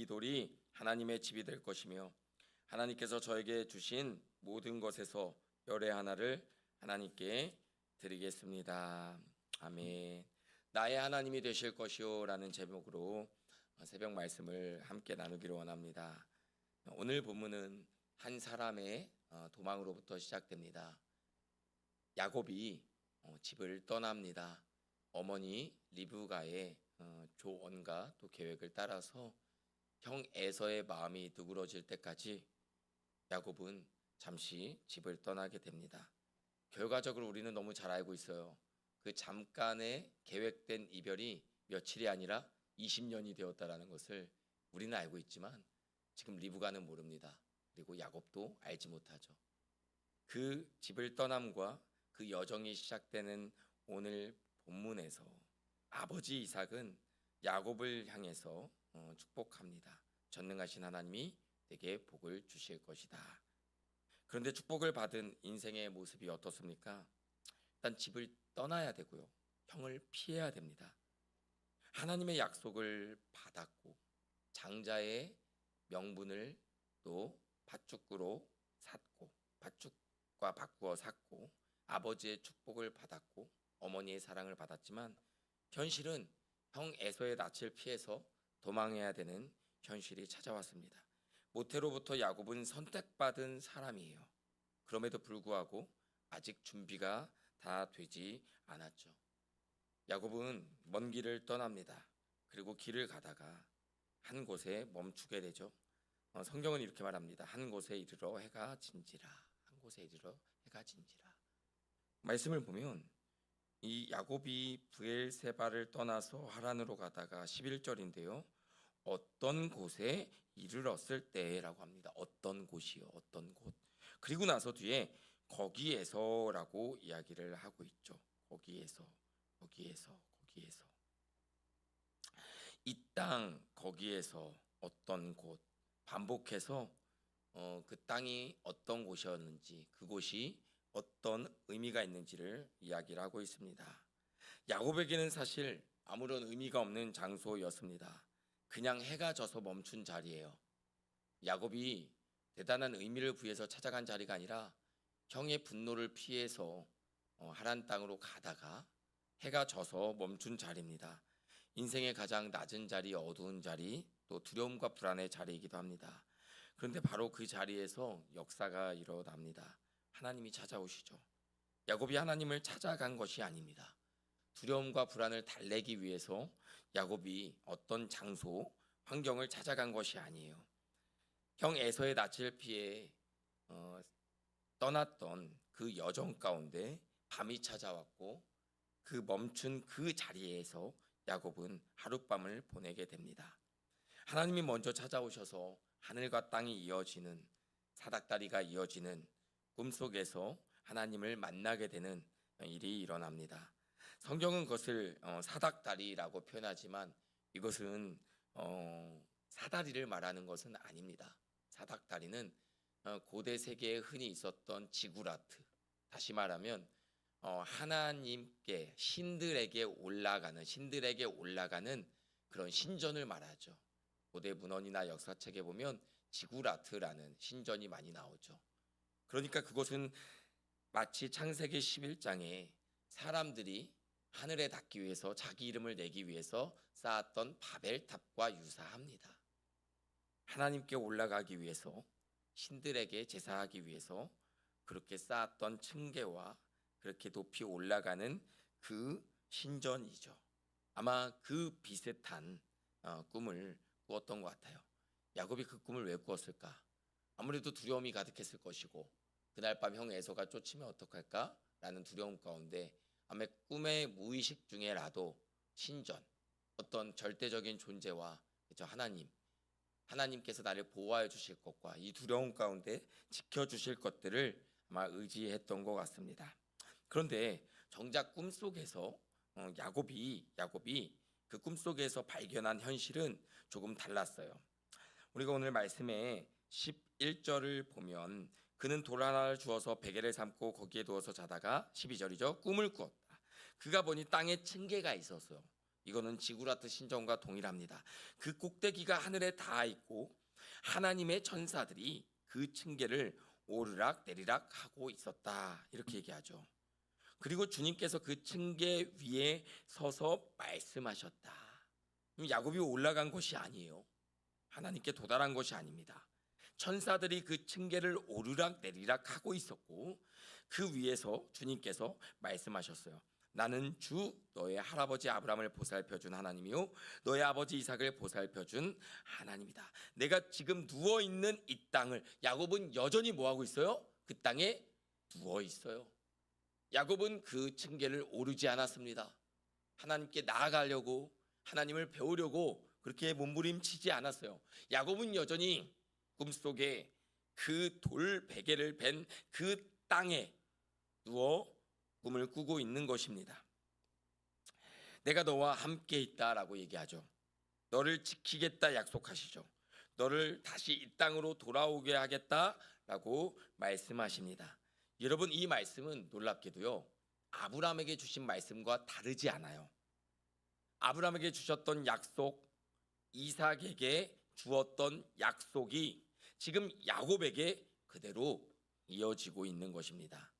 이 돌이 하나님의 집이 될 것이며 하나님께서 저에게 주신 모든 것에서 열의 하나를 하나님께 드리겠습니다. 아멘. 나의 하나님이 되실 것이요라는 제목으로 새벽 말씀을 함께 나누기를 원합니다. 오늘 본문은 한 사람의 도망으로부터 시작됩니다. 야곱이 집을 떠납니다. 어머니 리브가의 조언과 또 계획을 따라서 형 에서의 마음이 누그러질 때까지 야곱은 잠시 집을 떠나게 됩니다. 결과적으로 우리는 너무 잘 알고 있어요. 그 잠깐의 계획된 이별이 며칠이 아니라 20년이 되었다라는 것을 우리는 알고 있지만 지금 리브가는 모릅니다. 그리고 야곱도 알지 못하죠. 그 집을 떠남과 그 여정이 시작되는 오늘 본문에서 아버지 이삭은 야곱을 향해서 축복합니다. 전능하신 하나님이 내게 복을 주실 것이다. 그런데 축복을 받은 인생의 모습이 어떻습니까? 일단 집을 떠나야 되고요. 형을 피해야 됩니다. 하나님의 약속을 받았고 장자의 명분을 또 밭죽으로 샀고 밭죽과 바꾸어 샀고 아버지의 축복을 받았고 어머니의 사랑을 받았지만 현실은 형 에서의 낯을 피해서 도망해야 되는 현실이 찾아왔습니다. 모태로부터 야곱은 선택받은 사람이에요. 그럼에도 불구하고 아직 준비가 다 되지 않았죠. 야곱은 먼 길을 떠납니다. 그리고 길을 가다가 한 곳에 멈추게 되죠. 성경은 이렇게 말합니다. 한 곳에 이르러 해가 진지라. 한 곳에 이르러 해가 진지라. 말씀을 보면 이 야곱이 브엘세바를 떠나서 하란으로 가다가 11절인데요. 어떤 곳에 이르렀을 때라고 합니다. 어떤 곳이요. 어떤 곳. 그리고 나서 뒤에 거기에서라고 이야기를 하고 있죠. 거기에서. 이 땅 거기에서 어떤 곳. 반복해서 그 땅이 어떤 곳이었는지 그곳이 어떤 의미가 있는지를 이야기를 하고 있습니다. 야곱에게는 사실 아무런 의미가 없는 장소였습니다. 그냥 해가 져서 멈춘 자리예요. 야곱이 대단한 의미를 부여해서 찾아간 자리가 아니라 형의 분노를 피해서 하란 땅으로 가다가 해가 져서 멈춘 자리입니다. 인생의 가장 낮은 자리, 어두운 자리, 또 두려움과 불안의 자리이기도 합니다. 그런데 바로 그 자리에서 역사가 일어납니다. 하나님이 찾아오시죠. 야곱이 하나님을 찾아간 것이 아닙니다. 두려움과 불안을 달래기 위해서 야곱이 어떤 장소, 환경을 찾아간 것이 아니에요. 형 에서의 낯을 피해 떠났던 그 여정 가운데 밤이 찾아왔고 그 멈춘 그 자리에서 야곱은 하룻밤을 보내게 됩니다. 하나님이 먼저 찾아오셔서 하늘과 땅이 이어지는 사닥다리가 이어지는 꿈속에서 하나님을 만나게 되는 일이 일어납니다. 성경은 그것을 사닥다리라고 표현하지만 이것은 사다리를 말하는 것은 아닙니다. 사닥다리는 고대 세계에 흔히 있었던 지구라트, 다시 말하면 하나님께 신들에게 올라가는 그런 신전을 말하죠. 고대 문헌이나 역사책에 보면 지구라트라는 신전이 많이 나오죠. 그러니까 그것은 마치 창세기 11장에 사람들이 하늘에 닿기 위해서 자기 이름을 내기 위해서 쌓았던 바벨탑과 유사합니다. 하나님께 올라가기 위해서 신들에게 제사하기 위해서 그렇게 쌓았던 층계와 그렇게 높이 올라가는 그 신전이죠. 아마 그 비슷한 꿈을 꾸었던 것 같아요. 야곱이 그 꿈을 왜 꾸었을까? 아무래도 두려움이 가득했을 것이고 그날 밤 형 에서가 쫓으면 어떡할까? 라는 두려움 가운데 아마 꿈의 무의식 중에라도 신전, 어떤 절대적인 존재와 하나님께서 나를 보호해 주실 것과 이 두려움 가운데 지켜주실 것들을 아마 의지했던 것 같습니다. 그런데 정작 꿈속에서 야곱이 그 꿈속에서 발견한 현실은 조금 달랐어요. 우리가 오늘 말씀에 11절을 보면 그는 돌 하나를 주어서 베개를 삼고 거기에 누워서 자다가 12절이죠. 꿈을 꾸었다. 그가 보니 땅에 층계가 있었어요. 이거는 지구라트 신전과 동일합니다. 그 꼭대기가 하늘에 닿아 있고 하나님의 천사들이 그 층계를 오르락 내리락 하고 있었다. 이렇게 얘기하죠. 그리고 주님께서 그 층계 위에 서서 말씀하셨다. 야곱이 올라간 것이 아니에요. 하나님께 도달한 것이 아닙니다. 천사들이 그 층계를 오르락 내리락 하고 있었고 그 위에서 주님께서 말씀하셨어요. 나는 주 너의 할아버지 아브라함을 보살펴준 하나님이요 너의 아버지 이삭을 보살펴준 하나님이다. 내가 지금 누워있는 이 땅을, 야곱은 여전히 뭐하고 있어요? 그 땅에 누워있어요. 야곱은 그 층계를 오르지 않았습니다. 하나님께 나아가려고, 하나님을 배우려고 그렇게 몸부림치지 않았어요. 야곱은 여전히 꿈속에 그 돌 베개를 벤 그 땅에 누워 꿈을 꾸고 있는 것입니다. 내가 너와 함께 있다라고 얘기하죠. 너를 지키겠다 약속하시죠. 너를 다시 이 땅으로 돌아오게 하겠다라고 말씀하십니다. 여러분, 이 말씀은 놀랍게도요, 아브라함에게 주신 말씀과 다르지 않아요. 아브라함에게 주셨던 약속, 이삭에게 주었던 약속이 지금 야곱에게 그대로 이어지고 있는 것입니다.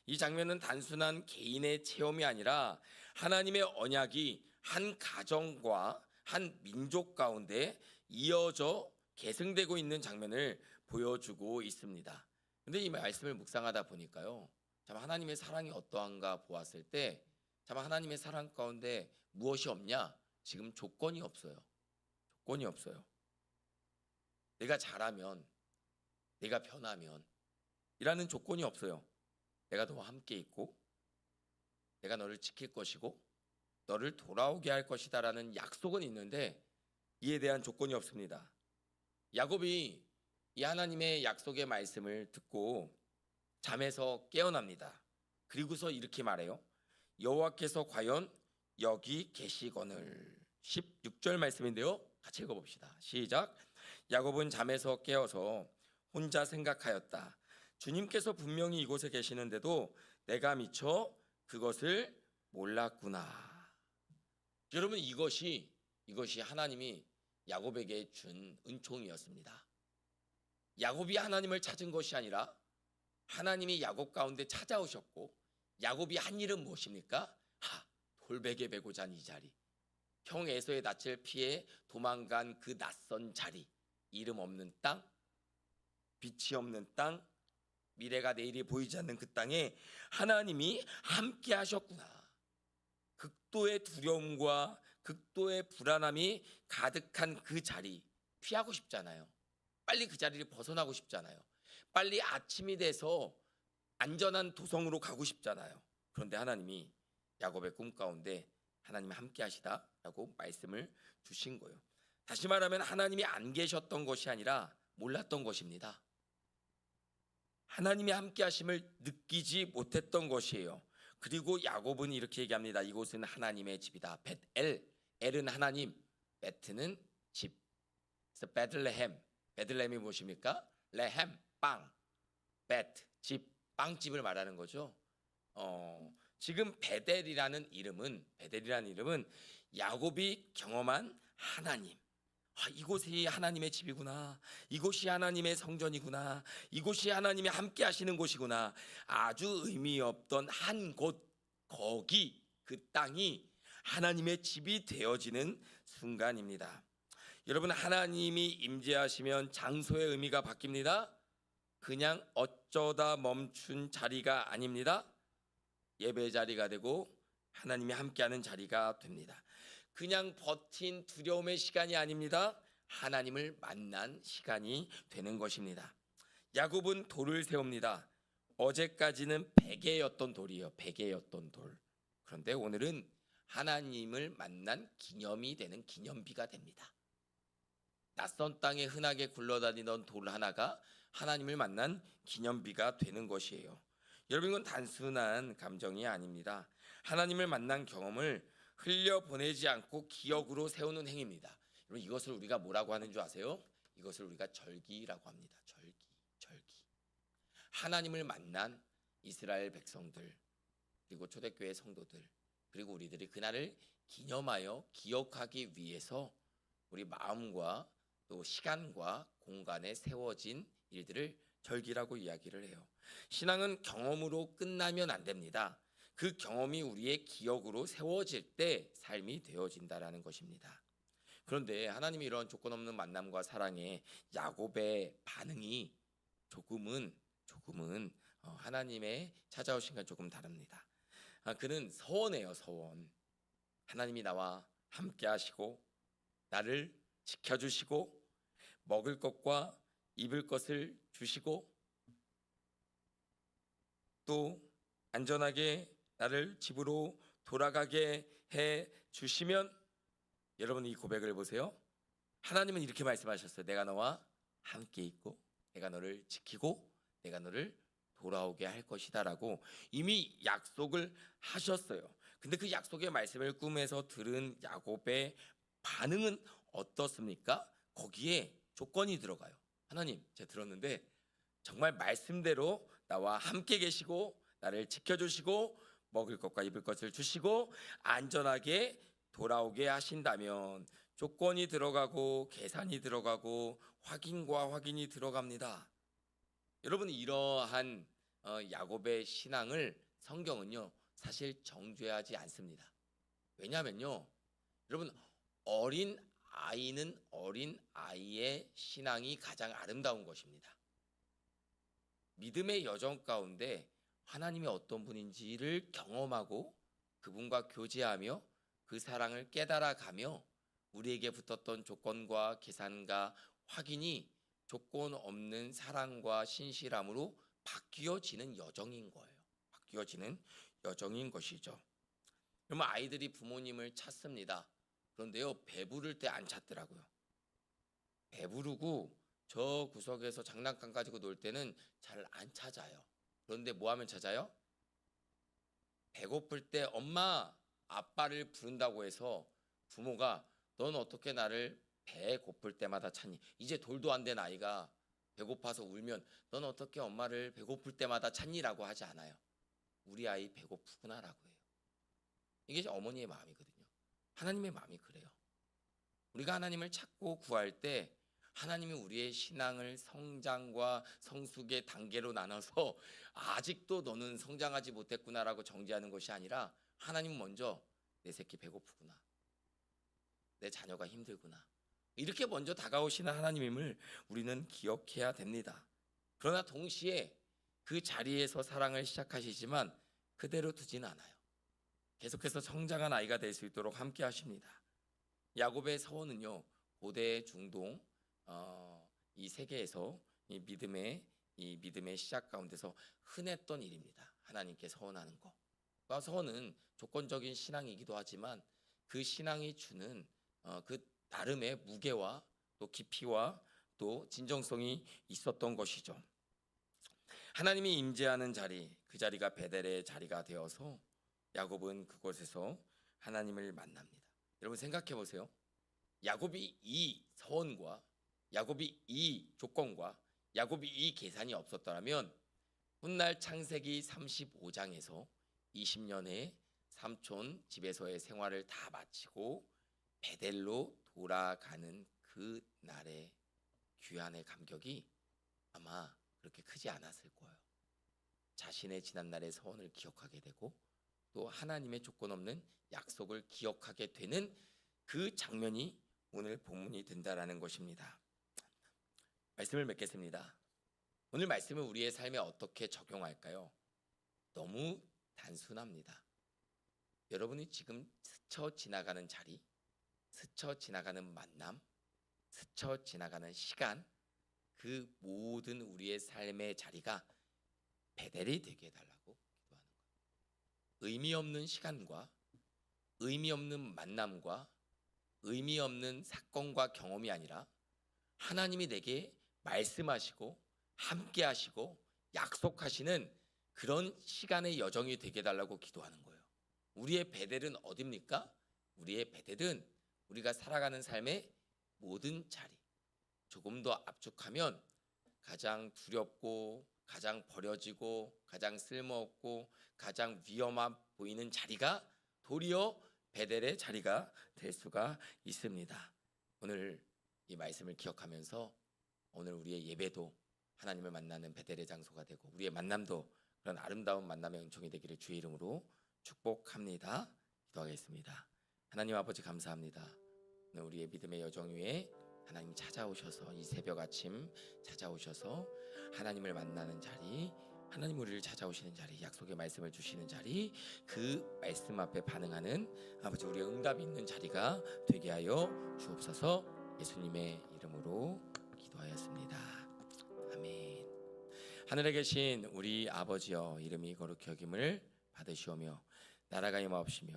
이 장면은 단순한 개인의 체험이 아니라 하나님의 언약이 한 가정과 한 민족 가운데 이어져 계승되고 있는 장면을 보여주고 있습니다. 근데 이 말씀을 묵상하다 보니까요, 참 하나님의 사랑이 어떠한가 보았을 때 참 하나님의 사랑 가운데 무엇이 없냐? 지금 조건이 없어요. 조건이 없어요. 내가 잘하면, 내가 변하면 이라는 조건이 없어요. 내가 너와 함께 있고 내가 너를 지킬 것이고 너를 돌아오게 할 것이다라는 약속은 있는데 이에 대한 조건이 없습니다. 야곱이 이 하나님의 약속의 말씀을 듣고 잠에서 깨어납니다. 그리고서 이렇게 말해요. 여호와께서 과연 여기 계시거늘. 16절 말씀인데요, 같이 읽어봅시다. 시작. 야곱은 잠에서 깨어서 혼자 생각하였다. 주님께서 분명히 이곳에 계시는데도 내가 미처 그것을 몰랐구나. 여러분, 이것이 하나님이 야곱에게 준 은총이었습니다. 야곱이 하나님을 찾은 것이 아니라 하나님이 야곱 가운데 찾아오셨고 야곱이 한 일은 무엇입니까? 돌베개 베고 잔 이 자리, 형 에서의 낯을 피해 도망간 그 낯선 자리, 이름 없는 땅, 빛이 없는 땅, 미래가 내일이 보이지 않는 그 땅에 하나님이 함께 하셨구나. 극도의 두려움과 극도의 불안함이 가득한 그 자리, 피하고 싶잖아요. 빨리 그 자리를 벗어나고 싶잖아요. 빨리 아침이 돼서 안전한 도성으로 가고 싶잖아요. 그런데 하나님이 야곱의 꿈 가운데 하나님이 함께 하시다라고 말씀을 주신 거예요. 다시 말하면 하나님이 안 계셨던 것이 아니라 몰랐던 것입니다. 하나님이 함께 하심을 느끼지 못했던 것이에요. 그리고 야곱은 이렇게 얘기합니다. 이곳은 하나님의 집이다. 벳엘, 엘은 하나님, 베트는 집. 그래서 베들레헴, 베들레헴이 무엇입니까? 레헴, 빵, 베트, 집, 빵집을 말하는 거죠. 지금 베델이라는 이름은 야곱이 경험한 하나님, 이곳이 하나님의 집이구나, 이곳이 하나님의 성전이구나, 이곳이 하나님이 함께 하시는 곳이구나, 아주 의미 없던 한 곳, 거기, 그 땅이 하나님의 집이 되어지는 순간입니다. 여러분, 하나님이 임재하시면 장소의 의미가 바뀝니다. 그냥 어쩌다 멈춘 자리가 아닙니다. 예배 자리가 되고 하나님이 함께하는 자리가 됩니다. 그냥 버틴 두려움의 시간이 아닙니다. 하나님을 만난 시간이 되는 것입니다. 야곱은 돌을 세웁니다. 어제까지는 베개였던 돌이에요. 베개였던 돌. 그런데 오늘은 하나님을 만난 기념이 되는 기념비가 됩니다. 낯선 땅에 흔하게 굴러다니던 돌 하나가 하나님을 만난 기념비가 되는 것이에요. 여러분, 이건 단순한 감정이 아닙니다. 하나님을 만난 경험을 흘려보내지 않고 기억으로 세우는 행위입니다. 여러분, 이것을 우리가 뭐라고 하는 줄 아세요? 이것을 우리가 절기라고 합니다. 절기. 하나님을 만난 이스라엘 백성들, 그리고 초대교회 성도들, 그리고 우리들이 그날을 기념하여 기억하기 위해서 우리 마음과 또 시간과 공간에 세워진 일들을 절기라고 이야기를 해요. 신앙은 경험으로 끝나면 안 됩니다. 그 경험이 우리의 기억으로 세워질 때 삶이 되어진다라는 것입니다. 그런데 하나님이 이런 조건 없는 만남과 사랑에 야곱의 반응이 조금은 하나님의 찾아오신 건 조금 다릅니다. 그는 서원해요, 서원. 하나님이 나와 함께 하시고 나를 지켜주시고 먹을 것과 입을 것을 주시고 또 안전하게 나를 집으로 돌아가게 해 주시면, 여러분 이 고백을 보세요. 하나님은 이렇게 말씀하셨어요. 내가 너와 함께 있고 내가 너를 지키고 내가 너를 돌아오게 할 것이다 라고 이미 약속을 하셨어요. 근데 그 약속의 말씀을 꿈에서 들은 야곱의 반응은 어떻습니까? 거기에 조건이 들어가요. 하나님, 제가 들었는데 정말 말씀대로 나와 함께 계시고 나를 지켜주시고 먹을 것과 입을 것을 주시고 안전하게 돌아오게 하신다면, 조건이 들어가고 계산이 들어가고 확인과 확인이 들어갑니다. 여러분, 이러한 야곱의 신앙을 성경은요 사실 정죄하지 않습니다. 왜냐하면요, 여러분, 어린 아이는 어린 아이의 신앙이 가장 아름다운 것입니다. 믿음의 여정 가운데 하나님이 어떤 분인지를 경험하고 그분과 교제하며 그 사랑을 깨달아가며 우리에게 붙었던 조건과 계산과 확인이 조건 없는 사랑과 신실함으로 바뀌어지는 여정인 거예요. 바뀌어지는 여정인 것이죠. 그러면 아이들이 부모님을 찾습니다. 그런데요, 배부를 때 안 찾더라고요. 배부르고 저 구석에서 장난감 가지고 놀 때는 잘 안 찾아요. 그런데 뭐 하면 찾아요? 배고플 때 엄마, 아빠를 부른다고 해서 부모가 넌 어떻게 나를 배고플 때마다 찾니? 이제 돌도 안 된 아이가 배고파서 울면 넌 어떻게 엄마를 배고플 때마다 찾니라고 하지 않아요. 우리 아이 배고프구나라고 해요. 이게 어머니의 마음이거든요. 하나님의 마음이 그래요. 우리가 하나님을 찾고 구할 때 하나님이 우리의 신앙을 성장과 성숙의 단계로 나눠서 아직도 너는 성장하지 못했구나라고 정지하는 것이 아니라, 하나님 먼저 내 새끼 배고프구나, 내 자녀가 힘들구나, 이렇게 먼저 다가오시는 하나님임을 우리는 기억해야 됩니다. 그러나 동시에 그 자리에서 사랑을 시작하시지만 그대로 두진 않아요. 계속해서 성장한 아이가 될 수 있도록 함께 하십니다. 야곱의 서원은요, 고대 중동 이 세계에서 이 믿음의 시작 가운데서 흔했던 일입니다. 하나님께 서원하는 것. 서원은 조건적인 신앙이기도 하지만 그 신앙이 주는 그 나름의 무게와 또 깊이와 또 진정성이 있었던 것이죠. 하나님이 임재하는 자리, 그 자리가 베델의 자리가 되어서 야곱은 그곳에서 하나님을 만납니다. 여러분 생각해 보세요. 야곱이 이 서원과 야곱이 이 조건과 야곱이 이 계산이 없었더라면 훗날 창세기 35장에서 20년의 삼촌 집에서의 생활을 다 마치고 베델로 돌아가는 그 날의 귀환의 감격이 아마 그렇게 크지 않았을 거예요. 자신의 지난날의 서원을 기억하게 되고 또 하나님의 조건 없는 약속을 기억하게 되는 그 장면이 오늘 본문이 된다라는 것입니다. 말씀을 맺겠습니다. 오늘 말씀을 우리의 삶에 어떻게 적용할까요? 너무 단순합니다. 여러분이 지금 스쳐 지나가는 자리, 스쳐 지나가는 만남, 스쳐 지나가는 시간, 그 모든 우리의 삶의 자리가 베델이 되게 해달라고 기도하는 거예요. 의미 없는 시간과 의미 없는 만남과 의미 없는 사건과 경험이 아니라 하나님이 내게 말씀하시고 함께 하시고 약속하시는 그런 시간의 여정이 되게 해달라고 기도하는 거예요. 우리의 베델은 어디입니까? 우리의 베델은 우리가 살아가는 삶의 모든 자리, 조금 더 압축하면 가장 두렵고 가장 버려지고 가장 쓸모없고 가장 위험한 보이는 자리가 도리어 베델의 자리가 될 수가 있습니다. 오늘 이 말씀을 기억하면서 오늘 우리의 예배도 하나님을 만나는 베델의 장소가 되고 우리의 만남도 그런 아름다운 만남의 은총이 되기를 주의 이름으로 축복합니다. 기도하겠습니다. 하나님 아버지 감사합니다. 오늘 우리의 믿음의 여정 위에 하나님 찾아오셔서 이 새벽 아침 찾아오셔서 하나님을 만나는 자리, 하나님 우리를 찾아오시는 자리, 약속의 말씀을 주시는 자리, 그 말씀 앞에 반응하는 아버지 우리의 응답이 있는 자리가 되게 하여 주옵소서. 예수님의 이름으로 기도하였습니다. 아멘. 하늘에 계신 우리 아버지여, 이름이 거룩히 여김을 받으시오며 나라가 임하옵시며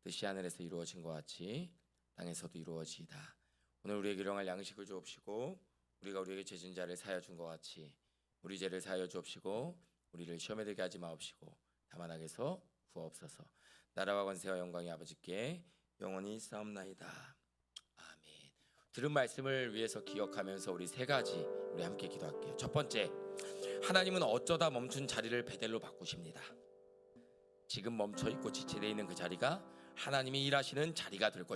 뜻이 하늘에서 이루어진 것 같이 땅에서도 이루어지이다. 오늘 우리에게 일용할 양식을 주옵시고 우리가 우리에게 죄진 자를 사하여 준 것 같이 우리 죄를 사하여 주옵시고 우리를 시험에 들게 하지 마옵시고 다만 악에서 구하옵소서. 나라와 권세와 영광이 아버지께 영원히 싸움나이다. 아멘. 들은 말씀을 위해서 기억하면서 우리 세 가지 우리 함께 기도할게요. 첫 번째, 하나님은 어쩌다 멈춘 자리를 베델로 바꾸십니다. 지금 멈춰있고 지체되어 있는 그 자리가 하나님이 일하시는 자리가 될 것입니다.